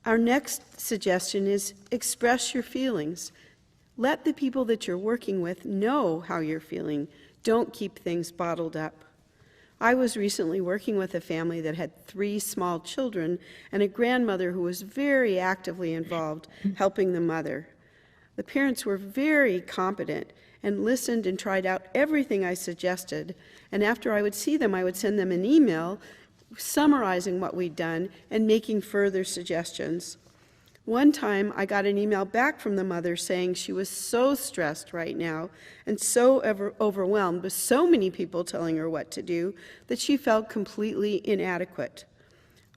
Our next suggestion is express your feelings. Let the people that you're working with know how you're feeling. Don't keep things bottled up. I was recently working with a family that had 3 small children and a grandmother who was very actively involved helping the mother. The parents were very competent and listened and tried out everything I suggested, and after I would see them, I would send them an email summarizing what we'd done and making further suggestions. One time, I got an email back from the mother saying she was so stressed right now and so overwhelmed with so many people telling her what to do that she felt completely inadequate.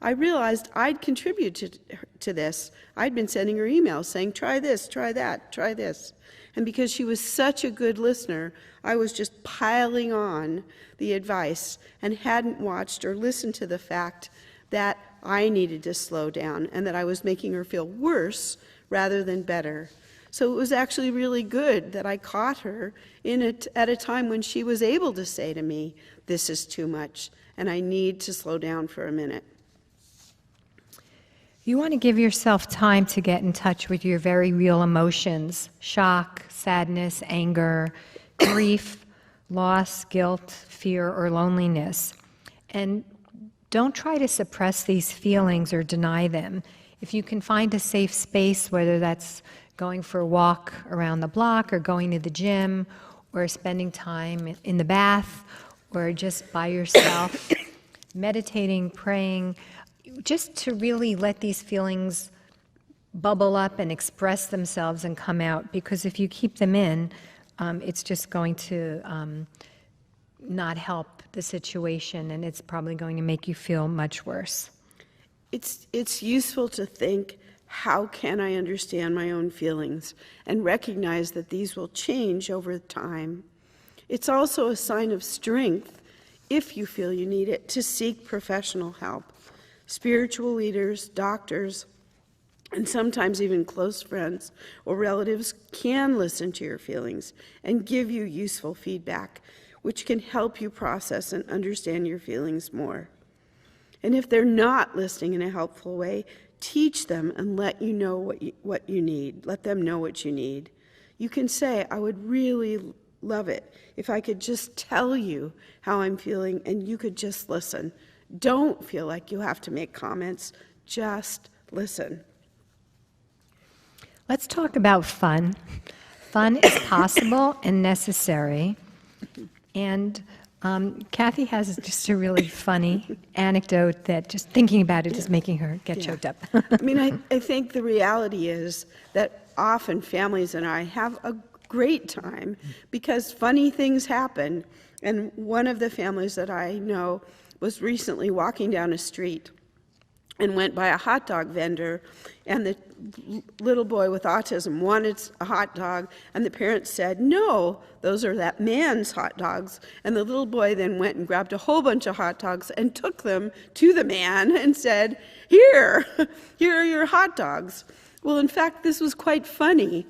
I realized I'd contributed to this. I'd been sending her emails saying, try this, try that, try this. And because she was such a good listener, I was just piling on the advice and hadn't watched or listened to the fact that I needed to slow down and that I was making her feel worse rather than better. So it was actually really good that I caught her at a time when she was able to say to me, this is too much and I need to slow down for a minute. You want to give yourself time to get in touch with your very real emotions: shock, sadness, anger, grief, loss, guilt, fear, or loneliness. And don't try to suppress these feelings or deny them. If you can find a safe space, whether that's going for a walk around the block or going to the gym or spending time in the bath or just by yourself, meditating, praying, just to really let these feelings bubble up and express themselves and come out, because if you keep them in, it's just going to not help the situation, and it's probably going to make you feel much worse. It's useful to think, how can I understand my own feelings and recognize that these will change over time. It's also a sign of strength, if you feel you need it, to seek professional help. Spiritual leaders, doctors, and sometimes even close friends or relatives can listen to your feelings and give you useful feedback, which can help you process and understand your feelings more. And if they're not listening in a helpful way, teach them and let you know what you need. Let them know what you need. You can say, I would really love it if I could just tell you how I'm feeling and you could just listen. Don't feel like you have to make comments. Just listen. Let's talk about fun. Fun is possible and necessary. And Kathy has just a really funny anecdote that just thinking about it is making her get choked up. I mean, I think the reality is that often families and I have a great time because funny things happen. And one of the families that I know was recently walking down a street and went by a hot dog vendor, and the little boy with autism wanted a hot dog, and the parents said, no, those are that man's hot dogs. And the little boy then went and grabbed a whole bunch of hot dogs and took them to the man and said, here are your hot dogs. Well, in fact, this was quite funny.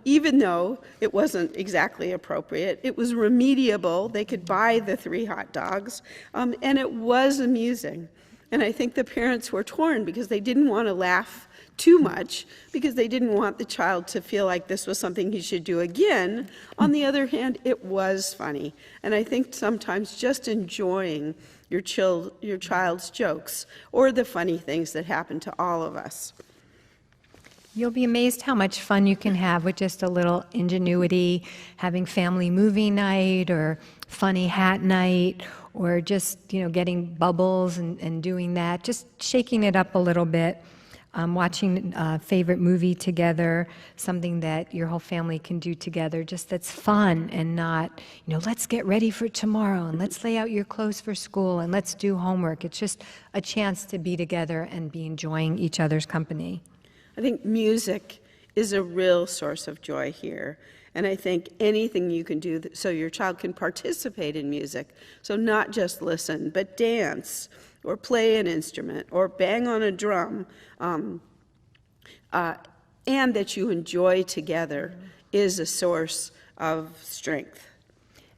Even though it wasn't exactly appropriate, it was remediable. They could buy the 3 hot dogs, and it was amusing. And I think the parents were torn because they didn't want to laugh too much, because they didn't want the child to feel like this was something he should do again. On the other hand, it was funny. And I think sometimes just enjoying your child's jokes or the funny things that happen to all of us. You'll be amazed how much fun you can have with just a little ingenuity, having family movie night or funny hat night, or just, getting bubbles and doing that, just shaking it up a little bit, watching a favorite movie together, something that your whole family can do together, just that's fun and not, let's get ready for tomorrow and let's lay out your clothes for school and let's do homework. It's just a chance to be together and be enjoying each other's company. I think music is a real source of joy here. And I think anything you can do so your child can participate in music, so not just listen, but dance or play an instrument or bang on a drum, and that you enjoy together is a source of strength.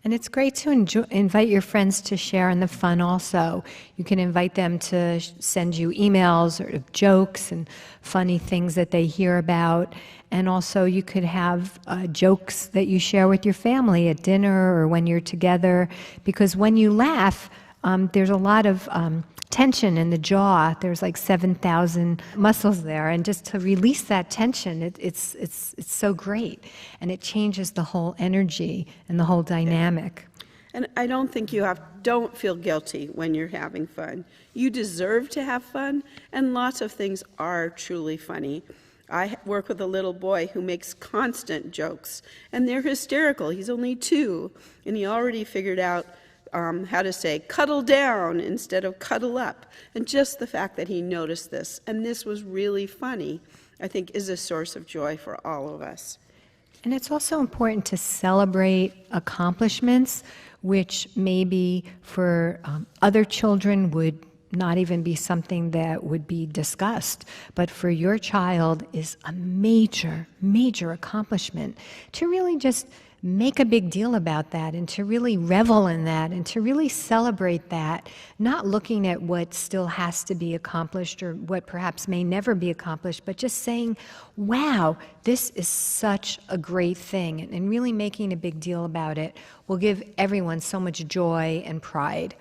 And it's great to invite your friends to share in the fun also. You can invite them to send you emails or jokes and funny things that they hear about. And also you could have jokes that you share with your family at dinner or when you're together. Because when you laugh, there's a lot of tension in the jaw. There's like 7,000 muscles there, and just to release that tension, it's so great, and it changes the whole energy and the whole dynamic. And I don't think don't feel guilty when you're having fun. You deserve to have fun, and lots of things are truly funny. I work with a little boy who makes constant jokes, and they're hysterical. He's only 2, and he already figured out how to say cuddle down instead of cuddle up. And just the fact that he noticed this, and this was really funny, I think is a source of joy for all of us. And it's also important to celebrate accomplishments, which maybe for other children would not even be something that would be discussed, but for your child is a major, major accomplishment. To really just make a big deal about that and to really revel in that and to really celebrate that, not looking at what still has to be accomplished or what perhaps may never be accomplished, but just saying, wow, this is such a great thing, and really making a big deal about it will give everyone so much joy and pride.